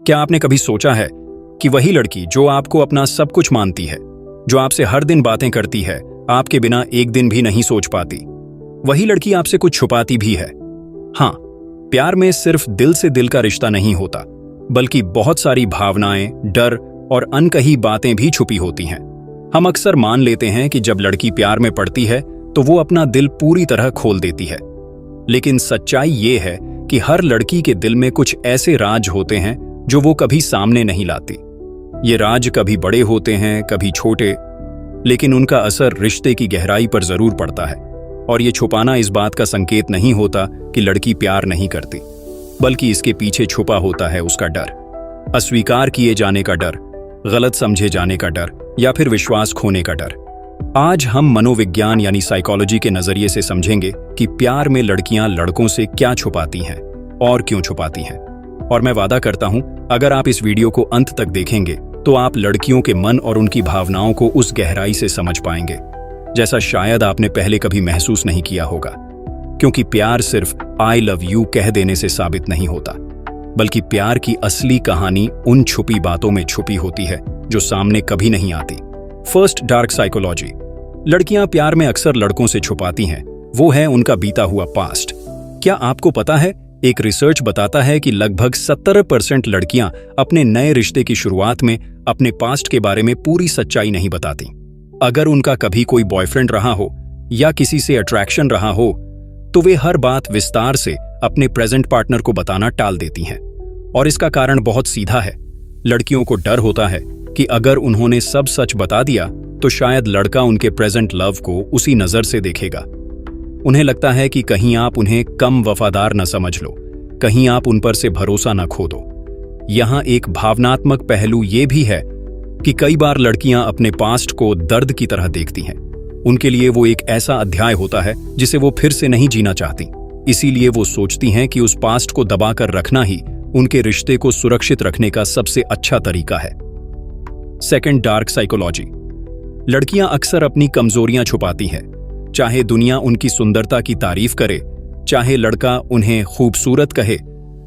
क्या आपने कभी सोचा है कि वही लड़की जो आपको अपना सब कुछ मानती है, जो आपसे हर दिन बातें करती है, आपके बिना एक दिन भी नहीं सोच पाती, वही लड़की आपसे कुछ छुपाती भी है? हाँ, प्यार में सिर्फ दिल से दिल का रिश्ता नहीं होता, बल्कि बहुत सारी भावनाएं, डर और अनकही बातें भी छुपी होती हैं। हम अक्सर मान लेते हैं कि जब लड़की प्यार में पड़ती है तो वो अपना दिल पूरी तरह खोल देती है, लेकिन सच्चाई ये है कि हर लड़की के दिल में कुछ ऐसे राज होते हैं जो वो कभी सामने नहीं लाती। ये राज कभी बड़े होते हैं, कभी छोटे, लेकिन उनका असर रिश्ते की गहराई पर जरूर पड़ता है। और ये छुपाना इस बात का संकेत नहीं होता कि लड़की प्यार नहीं करती, बल्कि इसके पीछे छुपा होता है उसका डर, अस्वीकार किए जाने का डर, गलत समझे जाने का डर या फिर विश्वास खोने का डर। आज हम मनोविज्ञान यानी साइकोलॉजी के नजरिए से समझेंगे कि प्यार में लड़कियां लड़कों से क्या छुपाती हैं और क्यों छुपाती हैं। और मैं वादा करता हूं, अगर आप इस वीडियो को अंत तक देखेंगे तो आप लड़कियों के मन और उनकी भावनाओं को उस गहराई से समझ पाएंगे जैसा शायद आपने पहले कभी महसूस नहीं किया होगा। क्योंकि प्यार सिर्फ आई लव यू कह देने से साबित नहीं होता, बल्कि प्यार की असली कहानी उन छुपी बातों में छुपी होती है जो सामने कभी नहीं आती। First, dark psychology. लड़कियां प्यार में अक्सर लड़कों से छुपाती हैं, वो है उनका बीता हुआ पास्ट। क्या आपको पता है, एक रिसर्च बताता है कि लगभग 70% लड़कियां अपने नए रिश्ते की शुरुआत में अपने पास्ट के बारे में पूरी सच्चाई नहीं बताती। अगर उनका कभी कोई बॉयफ्रेंड रहा हो या किसी से अट्रैक्शन रहा हो, तो वे हर बात विस्तार से अपने प्रेजेंट पार्टनर को बताना टाल देती हैं। और इसका कारण बहुत सीधा है। लड़कियों को डर होता है कि अगर उन्होंने सब सच बता दिया तो शायद लड़का उनके प्रेजेंट लव को उसी नजर से देखेगा। उन्हें लगता है कि कहीं आप उन्हें कम वफादार न समझ लो, कहीं आप उन पर से भरोसा न खो दो। यहां एक भावनात्मक पहलू ये भी है कि कई बार लड़कियां अपने पास्ट को दर्द की तरह देखती हैं। उनके लिए वो एक ऐसा अध्याय होता है जिसे वो फिर से नहीं जीना चाहती। इसीलिए वो सोचती हैं कि उस पास्ट को दबाकर रखना ही उनके रिश्ते को सुरक्षित रखने का सबसे अच्छा तरीका है। Second, dark psychology. लड़कियां अक्सर अपनी कमजोरियां छुपाती हैं, चाहे दुनिया उनकी सुंदरता की तारीफ करे, चाहे लड़का उन्हें खूबसूरत कहे,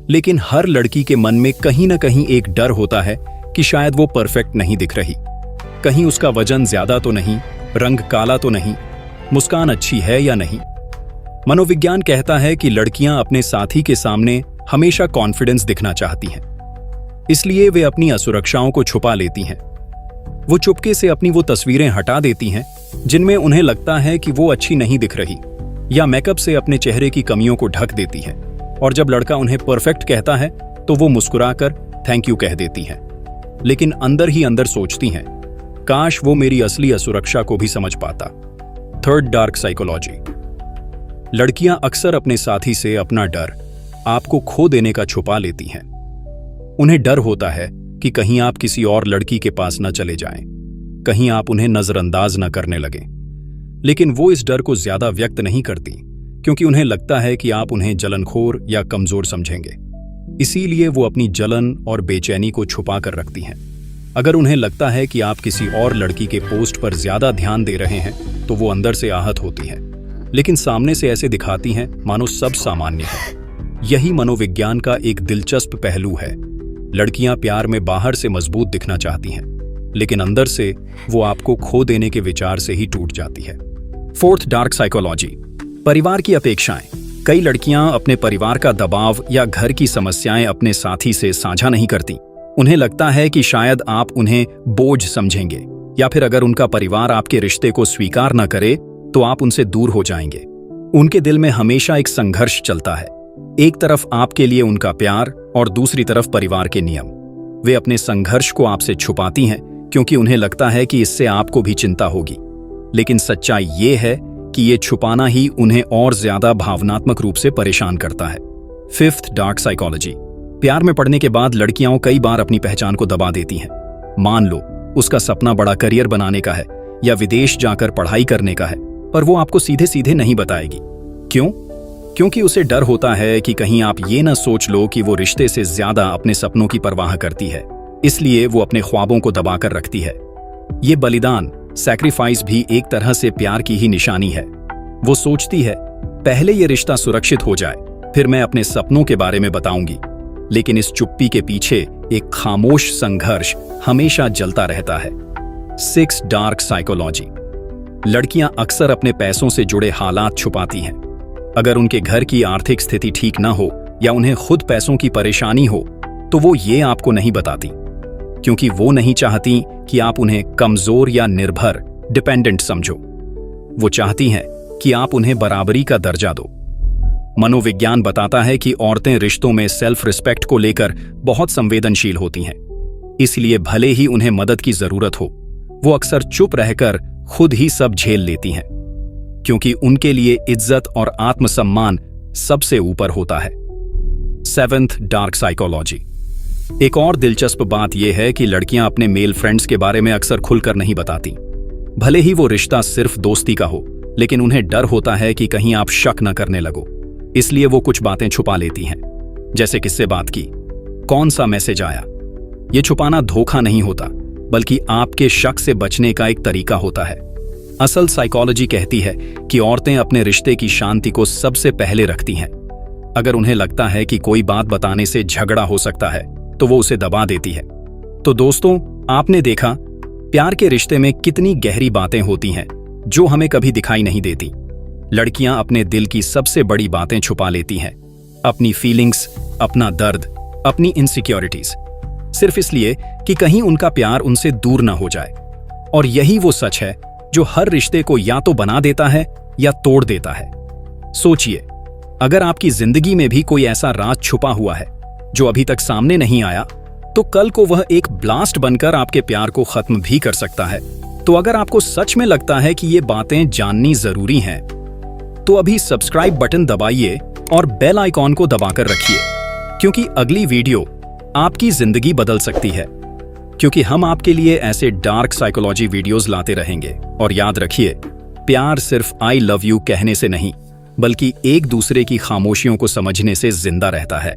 लेकिन हर लड़की के मन में कहीं ना कहीं एक डर होता है कि शायद वो परफेक्ट नहीं दिख रही। कहीं उसका वजन ज्यादा तो नहीं, रंग काला तो नहीं, मुस्कान अच्छी है या नहीं। मनोविज्ञान कहता है कि लड़कियां अपने साथी के सामने हमेशा कॉन्फिडेंस दिखना चाहती हैं, इसलिए वे अपनी असुरक्षाओं को छुपा लेती हैं। वो चुपके से अपनी वो तस्वीरें हटा देती हैं जिनमें उन्हें लगता है कि वो अच्छी नहीं दिख रही, या मेकअप से अपने चेहरे की कमियों को ढक देती है। और जब लड़का उन्हें परफेक्ट कहता है तो वो मुस्कुराकर थैंक यू कह देती हैं, लेकिन अंदर ही अंदर सोचती हैं, काश वो मेरी असली असुरक्षा को भी समझ पाता। Third, dark psychology. लड़कियां अक्सर अपने साथी से अपना डर, आपको खो देने का छुपा लेती हैं। उन्हें डर होता है कि कहीं आप किसी और लड़की के पास न चले जाएं, कहीं आप उन्हें नजरअंदाज न करने लगें। लेकिन वो इस डर को ज्यादा व्यक्त नहीं करती, क्योंकि उन्हें लगता है कि आप उन्हें जलनखोर या कमजोर समझेंगे। इसीलिए वो अपनी जलन और बेचैनी को छुपा कर रखती हैं। अगर उन्हें लगता है कि आप किसी और लड़की के पोस्ट पर ज्यादा ध्यान दे रहे हैं तो वो अंदर से आहत होती हैं, लेकिन सामने से ऐसे दिखाती हैं मानो सब सामान्य है। यही मनोविज्ञान का एक दिलचस्प पहलू है। लड़कियां प्यार में बाहर से मजबूत दिखना चाहती हैं, लेकिन अंदर से वो आपको खो देने के विचार से ही टूट जाती है। Fourth, dark psychology. परिवार की अपेक्षाएं। कई लड़कियां अपने परिवार का दबाव या घर की समस्याएं अपने साथी से साझा नहीं करती। उन्हें लगता है कि शायद आप उन्हें बोझ समझेंगे, या फिर अगर उनका परिवार आपके रिश्ते को स्वीकार न करे तो आप उनसे दूर हो जाएंगे। उनके दिल में हमेशा एक संघर्ष चलता है, एक तरफ आपके लिए उनका प्यार और दूसरी तरफ परिवार के नियम। वे अपने संघर्ष को आपसे छुपाती हैं क्योंकि उन्हें लगता है कि इससे आपको भी चिंता होगी, लेकिन सच्चाई ये है कि ये छुपाना ही उन्हें और ज्यादा भावनात्मक रूप से परेशान करता है। Fifth, dark psychology. प्यार में पड़ने के बाद लड़कियां कई बार अपनी पहचान को दबा देती हैं। मान लो उसका सपना बड़ा करियर बनाने का है या विदेश जाकर पढ़ाई करने का है, पर वो आपको सीधे सीधे नहीं बताएगी। क्यों? क्योंकि उसे डर होता है कि कहीं आप ये न सोच लो कि वो रिश्ते से ज्यादा अपने सपनों की परवाह करती है, इसलिए वो अपने ख्वाबों को दबाकर रखती है। ये बलिदान, सैक्रिफाइस भी एक तरह से प्यार की ही निशानी है। वो सोचती है, पहले ये रिश्ता सुरक्षित हो जाए, फिर मैं अपने सपनों के बारे में बताऊंगी। लेकिन इस चुप्पी के पीछे एक खामोश संघर्ष हमेशा जलता रहता है। 6 डार्क साइकोलॉजी। लड़कियां अक्सर अपने पैसों से जुड़े हालात छुपाती हैं। अगर उनके घर की आर्थिक स्थिति ठीक ना हो या उन्हें खुद पैसों की परेशानी हो तो वो ये आपको नहीं बताती, क्योंकि वो नहीं चाहती कि आप उन्हें कमजोर या निर्भर डिपेंडेंट समझो। वो चाहती हैं कि आप उन्हें बराबरी का दर्जा दो। मनोविज्ञान बताता है कि औरतें रिश्तों में सेल्फ रिस्पेक्ट को लेकर बहुत संवेदनशील होती हैं। इसलिए भले ही उन्हें मदद की जरूरत हो, वो अक्सर चुप रहकर खुद ही सब झेल लेती हैं, क्योंकि उनके लिए इज्जत और आत्मसम्मान सबसे ऊपर होता है। 7th dark psychology. एक और दिलचस्प बात यह है कि लड़कियां अपने मेल फ्रेंड्स के बारे में अक्सर खुलकर नहीं बताती। भले ही वो रिश्ता सिर्फ दोस्ती का हो, लेकिन उन्हें डर होता है कि कहीं आप शक न करने लगो, इसलिए वो कुछ बातें छुपा लेती हैं। जैसे किससे बात की, कौन सा मैसेज आया। ये छुपाना धोखा नहीं होता, बल्कि आपके शक से बचने का एक तरीका होता है। असल साइकोलॉजी कहती है कि औरतें अपने रिश्ते की शांति को सबसे पहले रखती हैं। अगर उन्हें लगता है कि कोई बात बताने से झगड़ा हो सकता है तो वो उसे दबा देती है। तो दोस्तों, आपने देखा प्यार के रिश्ते में कितनी गहरी बातें होती हैं जो हमें कभी दिखाई नहीं देती। लड़कियां अपने दिल की सबसे बड़ी बातें छुपा लेती हैं, अपनी फीलिंग्स, अपना दर्द, अपनी इनसिक्योरिटीज, सिर्फ इसलिए कि कहीं उनका प्यार उनसे दूर ना हो जाए। और यही वो सच है जो हर रिश्ते को या तो बना देता है या तोड़ देता है। सोचिए, अगर आपकी जिंदगी में भी कोई ऐसा राज छुपा हुआ है जो अभी तक सामने नहीं आया, तो कल को वह एक ब्लास्ट बनकर आपके प्यार को खत्म भी कर सकता है। तो अगर आपको सच में लगता है कि ये बातें जाननी जरूरी हैं, तो अभी सब्सक्राइब बटन दबाइए और बेल आइकॉन को दबाकर रखिए, क्योंकि अगली वीडियो आपकी जिंदगी बदल सकती है। क्योंकि हम आपके लिए ऐसे डार्क साइकोलॉजी वीडियोस लाते रहेंगे। और याद रखिए, प्यार सिर्फ आई लव यू कहने से नहीं, बल्कि एक दूसरे की खामोशियों को समझने से जिंदा रहता है।